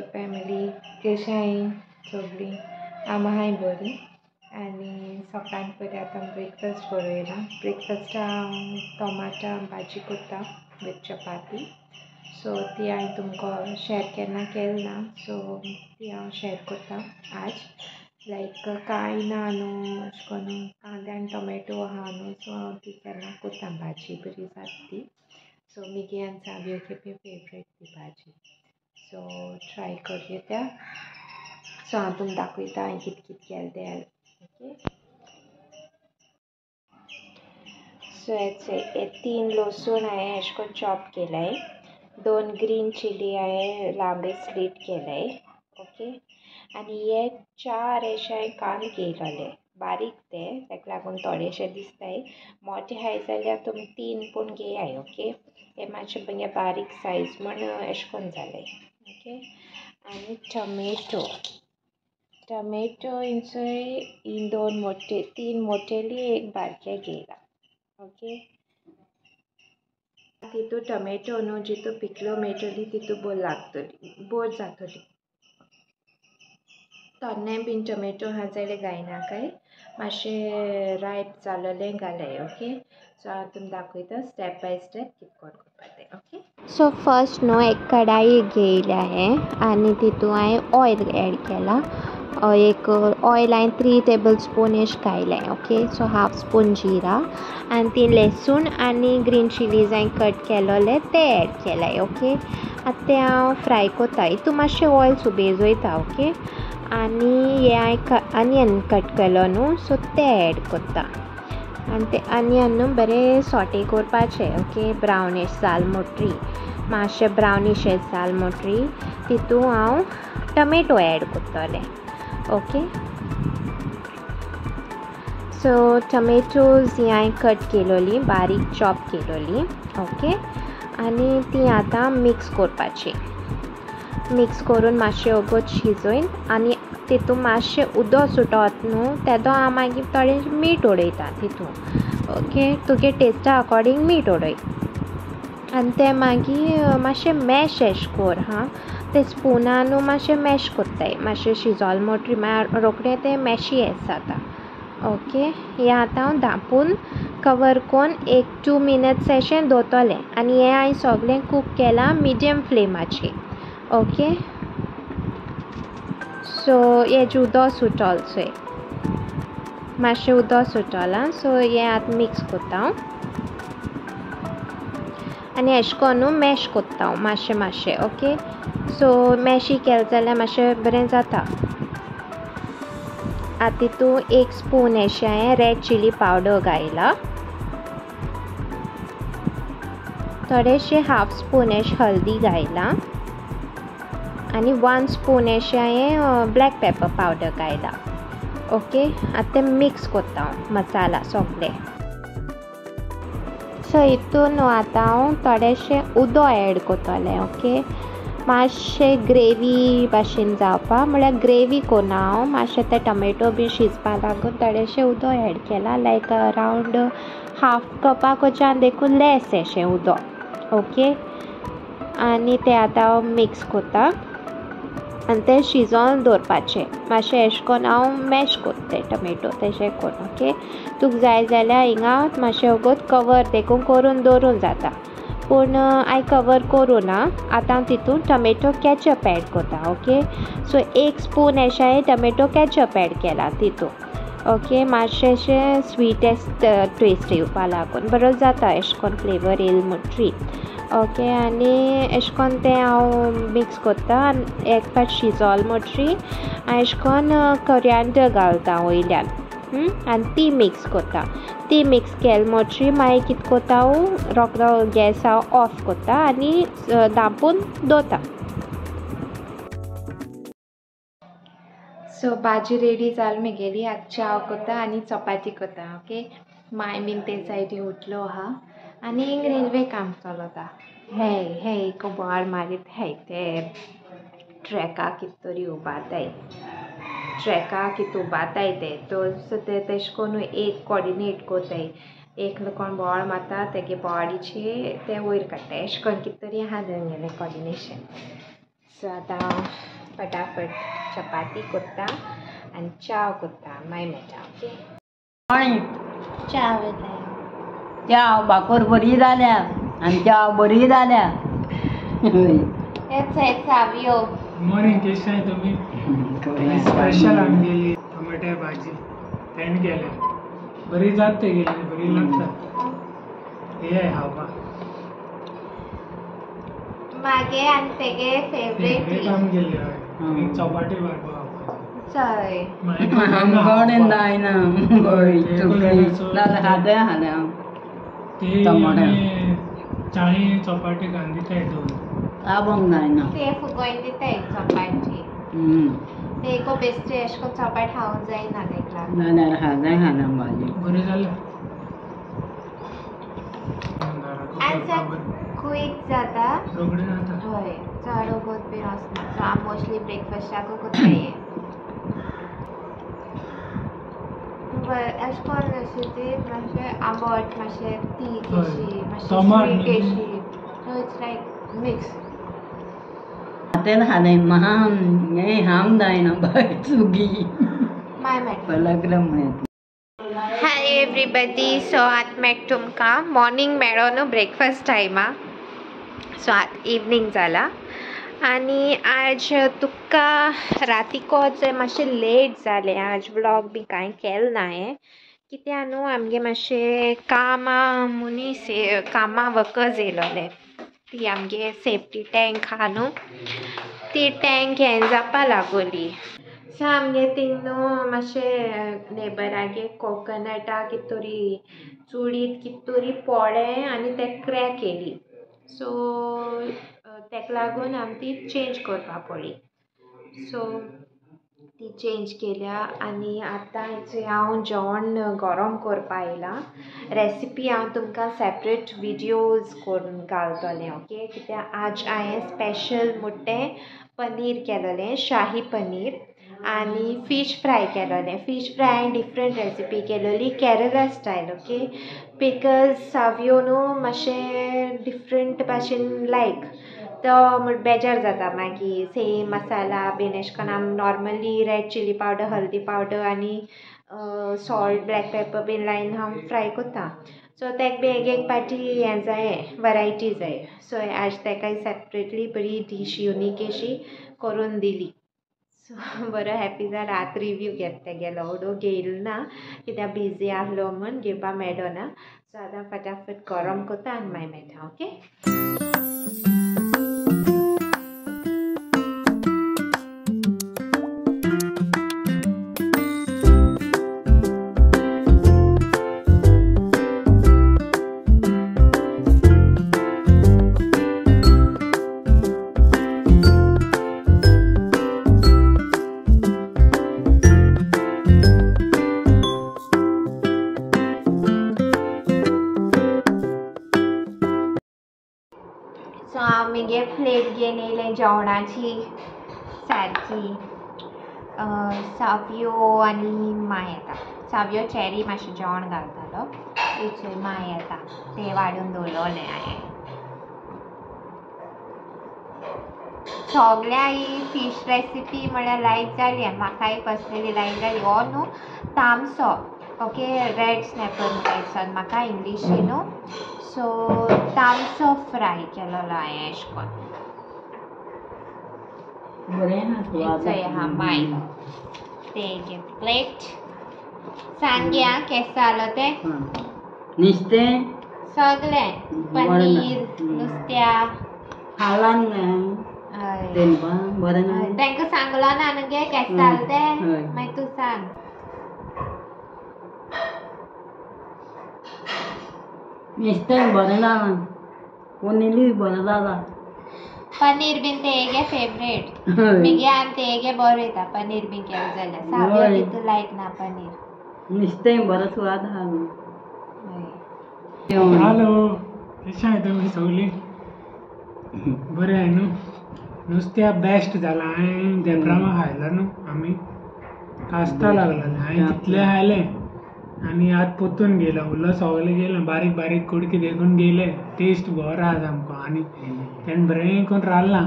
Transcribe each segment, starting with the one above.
आमची फॅमिली कशी आहे सगळी आम्ही बरी आणि सकाळी पयलीं आतां ब्रेकफास्ट करूया ब्रेकफास्टा टोमाटा भाजी करता विथ चपाती सो ती हांवें तुमकां शेअर केन्ना केली ना सो ती हांव शेअर करता आज लायक कांय ना न्हू अशें करून कांदे आनी टोमॅटो आहा न्हू सो हांव ती केन्ना करता भाजी बरी जाता ती सो मिरयांचा केपें फेवरेट ती भाजी सो ट्राय करूया त्या सो हांव तुमकां दाखयता हांवें कितें कितें केलें तें ओके सो हे 3 लसूण हांवें अशें करून चॉप केलाय 2 ग्रीन चिली हांवें लांबे स्लीट केलाय ओके आनी हे 4 अशे हांवें कांदे घेतलेले बारीक ते ताका लागून थोडेशे दिसताय मोठे हाय जाल्यार तुमी 3 पूण घेयाय ओके हे मातशे बंगे बारीक सायज म्हण अशें करून जालें ओके आनी टमेटो इंचोय 3 मोटेली 1 बारके घेयला ओके तितू टमेटो न्हू जितू पिकलो मेळटली तितू बोर जातली तन्ने बीन टमेटो हा जाल्यार घायनाकाय मातशें रायप जाल्लें घालाय ओके सो हांव तुमकां दाखयता स्टेप बाय स्टेप कितें करपाक तें ओके सो फर्स्ट न्हू एक कढाई घेयली हांवें आनी तितू हांवें ऑयल एड केला एक ऑयल हांवें 3 टेबल स्पून एशें घायलें ओके सो हाफ स्पून जिरा आनी ती लसूण आनी ग्रीन चिलीज हांवें कट केलोले ते एड केलाय ओके आतां ते हांव फ्राय कोत्ता हितू मातशें ऑयल सुबेजोयता ओके आनी हे हांवें आनियन कट केलो न्हू सो ते एड कोत्ता आनी ते आनियन न्हू बरें सॉटे करपाचें ओके ब्रावनीश जाल मोटरी मातशें ब्रावनीश जाल मोटरी तितू हांव टमेटो एड कोत्तोलें ओके सो टमेटोज ही हांवें कट केलोली बारीक चॉप केलोली ओके आनी ती आतां मिक्स करपाची मिक्स करून मातशें ओगोत शिजोवन आनी तितू मातशें उदक सुटोत न्हू तेदो हांव मागीर थोडें मीठ उडयता तितू ओके तुगे टेस्टा अकॉर्डींग मीठ उडय आनी तें मागीर मातशें मॅश एशें कोर हां ते स्पुनान मातशें मॅश कोत्ताय मातशें शिजोल मोटरी म्हळ्यार रोखडें तें मॅशी येस जाता ओके हें आतां हांव धांपून कवर कोन्न 1-2 मिनट्स अशें दवरतलें आनी हें हांवें सगळें कूक केलां मिडियम फ्लेमाचेर ओके सो हेजें उदक सुटोलचोय मातशें उदक सुटोलां सो हें आतां मिक्स कोत्ता हांव आनी अशें करून मॅश कोत्ता हांव मातशें ओके सो मॅशी केलें जाल्यार मातशें बरें जाता आतां तितू 1 स्पून अशें हांवें रेड चिली पावडर घायला थोडेशें हाफ स्पून अशें हल्दी घायला आनी 1 स्पून अशें हांवें ब्लॅक पेपर पावडर घायला ओके आतां तें मिक्स कोत्ता हांव मसाला सगळें सो हितून आतां हांव थोडेशें उदक एड कोत्तोलें ओके मातशें ग्रेवी भाशेन जावपा म्हळ्यार ग्रेवी कोन्ना हांव मातशें ते टमेटो बी शिजपा लागून थोडेशें उदक एड केलां लायक अरावंड हाफ कपाच्यान देखून लेस अशें उदक ओके आनी तें आतां हांव मिक्स कोत्ता आनी तें शिजोवन दवरपाचें मातशें अशें करून हांव मॅश कोत्ता टमेटो तेशें कोन्न ओके तुका जाय जाल्यार हिंगा मातशें ओगोत कवर देखून करून दवरूं जाता पूण हांवें कवर करूं ना आतां हांव तितून टमेटो कॅचअप एड कोत्ता ओके सो 1 स्पून अशें हांवें टमेटो कॅचअप एड केला तितून ओके मातशें अशें स्वीटेस्ट टेस्ट येवपा लागून बरो जाता अशें करून फ्लेवर येयला म्हणटरी ओके आनी अशें करून तें हांव मिक्स कोत्ता आनी एक पाट शिजोल म्हणटरी हांव अशें करून कोरिएंडर घालता वयल्यान आनी ती मिक्स कोत्ता ती मिक्स केल म्हणटरी मागीर कितें कोत्ता हांव रोखडो गॅस हांव ऑफ कोत्ता आनी धांपून दवरता सो भाजी रेडी जाली म्हगेली आतां चाव कोत्ता आनी चपाती कोत्ता ओके माय बीन ते सायडीन उठलो आहा आनी हिंग रेल्वे काम चलता हे एक बोवाळ मारीत हाय ते ट्रॅका कित तरी उबाताय ट्रॅका कित उबाताय ते तो तेशें कोन्न एक कॉर्डिनेट कोताय एक कोण बोवाळ मारता तेगे बॉडीचे ते वयर काडटाय अशें करून कित तरी आहा तेंगेलें कॉर्डिनेशन सो आतां फटाफट चपाती करता आनी चाव करता मागीर मेळटा ओके. चाव येता चाव भाकर बरी जाल्या आनी चाव बरी जाल्या. हेच आहे सावयो. मॉर्निंग कशी आहे तुम्ही? स्पेशल आमगेली टोमॅटो भाजी तेण केल्या बरी जात गेली बरी लागता हे आहे खावपा. मागे आनी तेगे फेवरेट आमगेली हय चपाटी वाडपा चय गोडे जायना हादे हाल्या चाळी चपाटी घालून दोन ताबोंक जायना ते फुगोवन दिताय चपाटी. ते एको बेश्टे अशें करून चपाट खावंक जायना तेका लागून. जाल्यार हादे हाल्या भाजी बरी जाल्या. क्विक जाता रोखडी जाता हय चड वगत बी वचना. सो हांव मोस्टली ब्रेकफास्टाकूय करता हें. अशें करून अशें ती मातशें आंबट मातशें तीख कशी मातशें स्वीट कशी सो इट्स लायक मिक्स. हातेन हालें म्हाका हें हांग जायना बाय चुगी मागीर मेळटा. लागलं म्हणून. हाय एवरीबडी. सो आतां मेळटा तुमकां मॉर्निंग मेळ्ळो न्हू ब्रेकफास्ट टायमा. सो आतां इवनींग जाला आनी आज तुका रातीकोच मातशें लेट जालें. आज व्लॉग बी कांय केलें ना हांवें कित्याक न्हू आमगे मातशें कामा वर्कर्स येयलोले. ती आमगे सेफ्टी टँक आहा न्हू ती टँक हें जावपा लागोली. सो आमगे थिंग न्हू मातशें नेबरागे कोकोनटा कित तरी चुडीत कित तरी पोळें आनी ते क्रॅक येयली. सो तेका लागून आमी ती चेंज करपा पडली. सो ती चेंज केल्या आनी आतां हांव जेवण गरम करपा येयलां. रेसिपी हांव तुमकां सेपरेट विडियोज करून घालतलें ओके. कित्याक आज हांवें स्पेशल मुट्टें पनीर केलोलें शाही पनीर आनी फीश फ्राय केलोलें. फीश फ्राय हांवें डिफरंट रेसिपी केलोली केरला स्टायल ओके. बिकॉज सावयो न्हू मातशें डिफरंट भाशेन लायक तो बेजार जाता मागीर सेम मसाला बीन अशें करून आमी नॉर्मली रेड चिली पावडर हल्दी पावडर आनी सॉल्ट ब्लॅक पेपर बीन लायन हांव फ्राय करता. सो तेका बी एक पाटी हें जायें वरायटी जाय. सो आज तेकाय सेपरेटली बरी डीश युनीक अशी करून दिली. सो बरो हॅप्पी जाला. आतां रिव्यू घेता तेगेलो ओडो घेयलो ना कित्याक बिजी आहलो म्हूण घेवपा मेळ्ळो ना. सो आतां फटाफट गरम करता आनी मागीर मेळटा ओके. सो हांव मगे प्लेट घेवन येयलें जेवणाची सारकी सावयो आनी माय येता. सावयो चेरी मातशें जेवण घालतालो थंय माय येता तें वाडून दवरलोलें हांवें. सगळ्या ही फीश रेसिपी म्हळ्यार लायक जाली म्हाकाय पर्सनली लायक जाली. हो न्हू तामसो ओके रेड स्नॅपर म्हणटाय म्हाका इंग्लिशीन न्हू. सो तामसो फ्राय केलोलो हांवें अशें करून. चोय हा माय ते घे प्लेट सांगे आं केस जालो तें नुस्तें सगळें पनीर नुस्त्या खालां तांकां सांगलो ना न्हू गे केस जालें तें मागीर तूं सांग. नुस्तें बरें जालां पनीरूय बरें जालां. पनीर बीन तेगे फेवरेट मगे आनी तेगे बरो येता पनीर बीन केलें जाल्यार. सावयो तितू लायक ना पनीर. नुस्तें बरो स्वाद आहा. हॅलो कशें आहे तुमी सगळीं? बरें आहे न्हू? नुस्त्या बेस्ट जालां. हांवें देब्रामा खायला न्हू आमी कास्ता लागलेलें हांवें तितलें खायलें आनी आतां पोत्तून गेलो उरलो सगळें गेलें बारीक बारीक कुडकी देखून गेले. टेस्ट बरो आहा सामको आनी तेणें बरें करून रांदलां.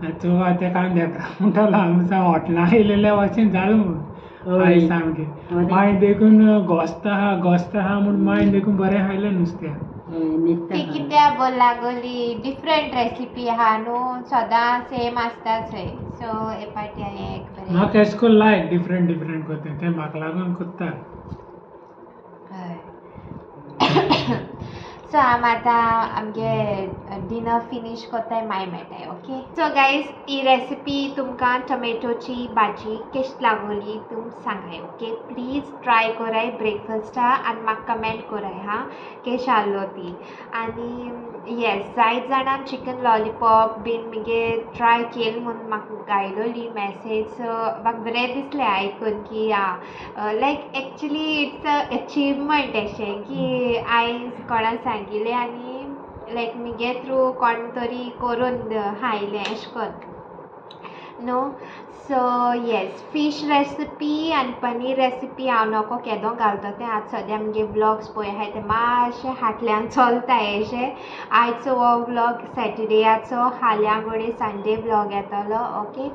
तो त्या कांद्या म्हणटालो आमचा हॉटेलां येयलेल्या भाशेन जालो आई सामकें माय देखून घोस्त आहा म्हूण माय देखून बरें खायलें नुस्तें. ती कित्या बोल लागली डिफरंट रेसिपी आहा न्हू सदां सेम आसता थंय सो हे पाटी हांवें एक बरें म्हाका एशें करून लायक डिफरंट कोत्तें तें म्हाका लागून कोत्ता. सो आम आतां आमगे डिनर फिनीश कोत्ताय माय मेळटाय. ओके सो गायज ही रेसिपी तुमकां टोमॅटोची भाजी कशी लागली तुम सांगाय. ओके प्लीज ट्राय कराय ब्रेकफास्टा आनी म्हाका कमेंट कराय हा कशी आहलो ती. आनी येस जायत जाणां चिकन लॉलीपॉप बीन मगे ट्राय केल म्हणून म्हाका गायलोली मेसेज म्हाका बरें दिसलें आयकून की लायक एक्चुली इट्स अ अचिवमेंट अशें की आयज कोणा सांगिल्लें आनी लायक मगे थ्रू कोण तरी करून हायलें अशें कोन्न नो. सो येस फीश रेसिपी आनी पनीर रेसिपी हांव नोको केदो घालता तें आतां सद्या मगे व्लॉग्स पळय आहाय ते मातशे हाटल्यान चलताय अशें. आयचो हो व्लॉग सॅटर्डेयाचो फाल्यां घोडे संडे व्लॉग येतलो. ओके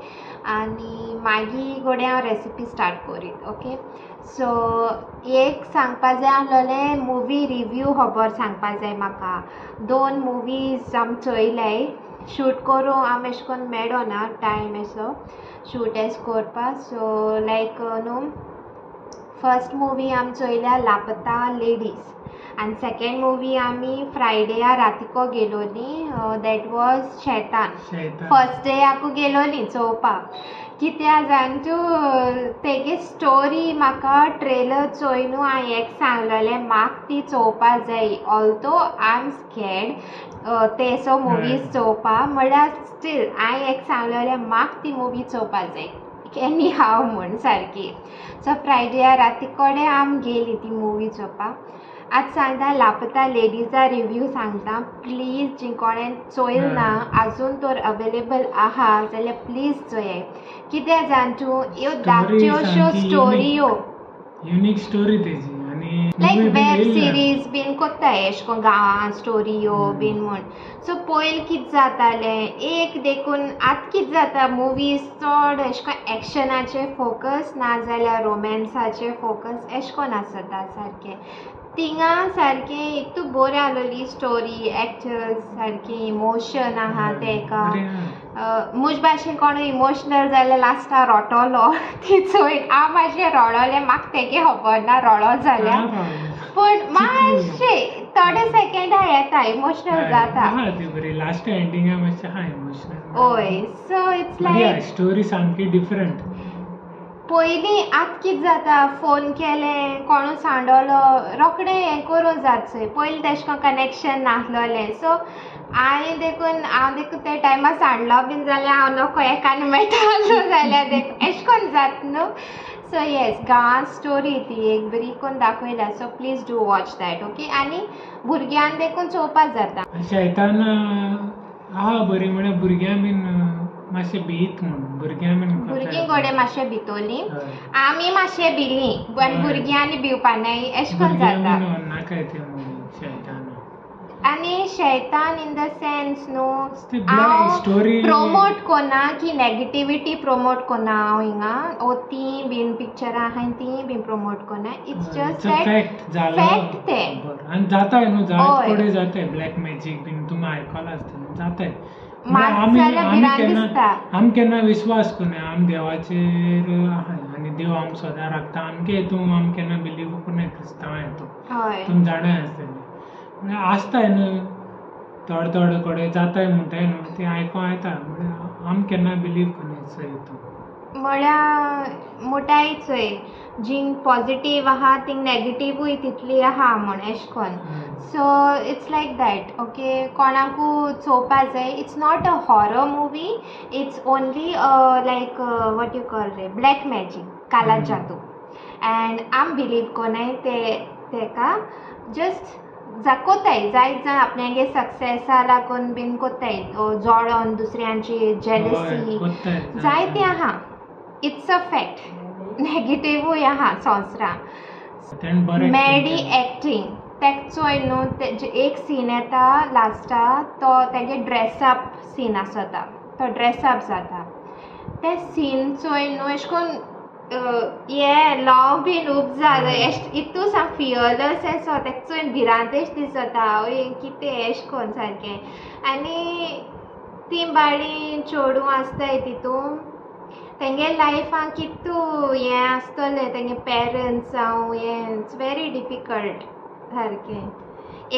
आनी मागीर घोडे हांव रेसिपी स्टार्ट करीत. ओके सो एक सांगपा जाय आहलोलें मुवी रिव्यू खबर सांगपा जाय म्हाका. 2 मुवीज आम चोयल्याय शूट करूं आम एशें कोन्न मेळो ना टायम एसो शूट एस करपा. सो लायक न्हू फर्स्ट मुवी आम चोयल्या लापता लेडीज आनी सेकेंड मुवी आमी फ्रायडेया रातिको गेलोली दॅट वॉज शैतान. फर्स्ट डेयाकू गेलोली चोवपाक कित्या जाण तूं तेगे स्टोरी म्हाका ट्रेलर चोयनू हांवें एक सांगलोलें म्हाका ती चोवपा जाय ऑल्दो आय एम स्कॅर्ड तेसो मुवीज चोवपा म्हळ्यार स्टील हांवें एक सांगलोलें म्हाका ती मुवी चोवपा जाय एनी हांव म्हूण सारकी. सो फ्रायडेया रातिकोडे आम गेली ती मुवी चोवपाक. आतां सांगता लापता लेडीजा रिव्यू सांगता प्लीज जी कोणें चोयल ना आजून तर अवेलेबल आहा जाल्यार प्लीज चोयाय कित्या जाण तूं ह्यो धाकट्योश्यो स्टोरयो युनीक स्टोरी तेजी आनी लायक वेब सिरीज बीन कोत्ताय एशें कोन्न गांवां स्टोरयो बीन म्हूण. सो पयलीं कितें जातालें एक देखून आतां कितें जाता मुवीज चड एशें कोन्न एक्शनाचेर फोकस ना जाल्यार रोमॅन्साचेर फोकस एशें कोन्न आसता सारकें. थिंगा सारकें एक तू बरें आहलोली स्टोरी एक्टर्स सारकी इमोशन आहा तेका म्हजे भाशेन कोण इमोशनल जाल्यार लास्टा रोटोलो ती चोयन हांव मातशें रडोलें म्हाका तेगे खबर ना रडो जाल्यार पूण मातशें थोडे सेकंड येता इमोशनल जाता लास्ट एंडिंगा मातशें आहा इमोशनल. ओय सो इट्स लायक स्टोरी सामकी डिफरंट. पयलीं आतां कितें जाता फोन केलें कोणू सांडलो रोखडें हें करूं जाता चोय पयलीं तेशें कोन्न कनेक्शन नासलोलें. सो हांव देखून ते टायमार सांडलो बीन जाल्यार हांव नोको एकान मेळटालो जाल्यार देखून एशें कोन्न जाता न्हू. सो येस गांवां स्टोरी ती एक बरी कोन्न दाखयल्या. So please do watch that. Okay आनी भुरग्यांक देखून चोवपाक जाता. शैतान आहा बरी म्हळ्यार भुरग्यां बीन मातशें भित म्हणून भुरगीं घोडे मातशें भितोलीं आमी मातशें भिलीं पण भुरग्यांनी भिवपा नाय एशें कोन्न जाता. आनी शैतान इन द सेन्स न्हू हांव प्रोमोट कोना की नेगेटिविटी प्रोमोट कोना हांव हिंगा ती बीन पिक्चरां आहाय ती बीन प्रोमोट कोना. इट्स जस्ट फॅक्ट तें आनी जाताय न्हू जायत कोडे जाताय ब्लॅक मॅजीक बीन तुमी आयकलां आसतलें जाताय. आमी केन्ना विश्वास कोन्नाय आमी देवाचेर आहाय आनी देव आमकां सदां राखता आमगे हितून आमी केन्ना बिलीव कोन्नाय क्रिस्तांवां हितून तुमी जाणाय आसतलें आसताय न्हू थोडे कोडे जाताय म्हणटाय न्हू तें आयको येता म्हळ्यार आमी केन्ना बिलीव कोन्नाय चोय हितून म्हळ्यार मोटाय चोय जीं पॉझिटीव आहा तींग नेगेटिवूय तितली आहा म्हूण एशें कोन्न. So it's like that. Okay कोणाकू चोवपा जाय. It's not a horror movie it's only like what you call रे black magic kala jadu end आम बिलीव कोनाय तेका जस्ट कोत्ताय जायत जाण आपल्यागे सक्सेसा लागून बीन कोत्ताय जोडोन दुसऱ्यांची जेलसी जायते आहा. इट्स अ फॅक्ट नेगेटिवूय आहा संवसारां. मॅडी एक्टींग तेक चोय न्हू एक सीन येता लास्टा तो तेगे ड्रेसअप सीन आसता तो ड्रेसअप जाता ते सीन चोय न्हू अशें करून हे लव बीन खूब जाता इतू साम फियरलेस असो तेका चोय भिरांतेश दिसता कितें अशें करून सारकें आनी ती बाळी चेडूं आसताय तितून तेंगे लायफान कितू हें आसतलें तेंगे पेरंट्स जावं हें इट्स व्हेरी डिफिकल्ट सारकें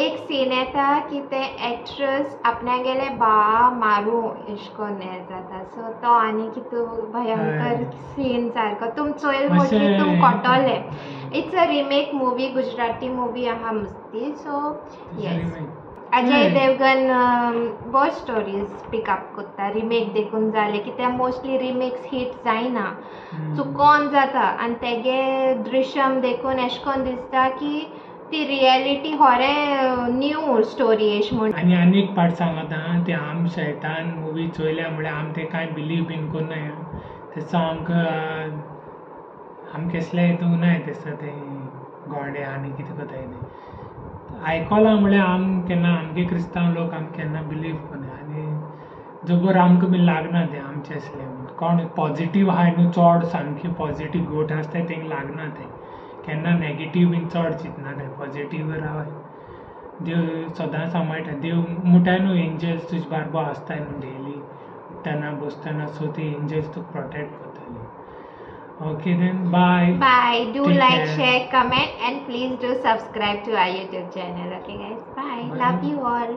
एक सीन येता की ते एक्ट्रेस आपणागेले भाव मारूं अशें करून हें जाता सो तो आनी कितू भयंकर सीन सारको तुम चोयल मोस्टली तुम कोटोले it's a remake movie Gujarati movie आहा मस्ती सो येस अजय देवगन बहुत स्टोरीज पिकअप करता रिमेक देखून जाले कित्याक मोस्टली रिमेक्स हिट जायना चुकोन जाता आनी तेगे दृश्यम देखून अशें करून दिसता की ती रियलिटी होरे न्यू स्टोरी अशें म्हण आनी एक पार्ट सांगता ते आम शैतान मुवी चोयल्या म्हळ्यार आम ते कांय बिलीव बीन कोन्नाय तेचो आम केसले हितूंक नाय तेसो ते गोडे आनी कितें कोताय ते आयकोला म्हळ्यार आम केन्ना आमगे क्रिस्तांव लोक आम केन्ना बिलीव कोन्नाय आनी जोबोर आमकां बीन लागना ते आमचे असले कोण पॉझिटीव आहाय न्हू चड सामकी पॉझिटीव गोट आसताय तेंक लागना ते केन्ना नॅगेटीव बीन चड चिंतना ते पॉझिटीव रावाय देव सदां सांबाळटा देव मुठाय न्हू एंजल्स तुजे बारबो आसताय न्हू डेली उठ्ठना बसतना सो ती एंजल्स तुका प्रोटेक्ट करतली Okay then, bye. Bye. Do Take like, care. share, comment, and please do subscribe to our YouTube channel. Okay, guys. Bye. Bye. Love you all.